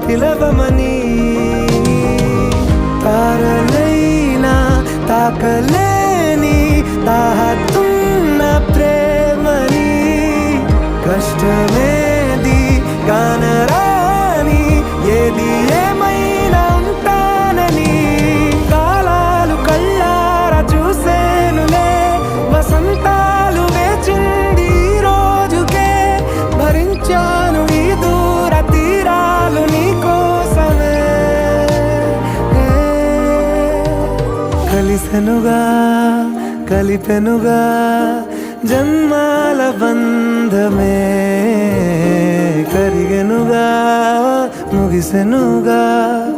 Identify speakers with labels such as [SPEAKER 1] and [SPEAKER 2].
[SPEAKER 1] పిలవమని తారలైనా తాకలేని తాహతున్న ప్రేమని కష్టమేది కానరాని ఏది ఏమైనా ఉంటానని కాలాలు కళ్ళారా చూసేనులే వసంతాలు వేచింది ఈ రోజుకే భరించాను ఈ దూర తీరాలు నీ కోసమే కలిసెనుగా కలిపెనుగా జన్మాల బంధమే కరిగెనుగా ముగిసెనుగా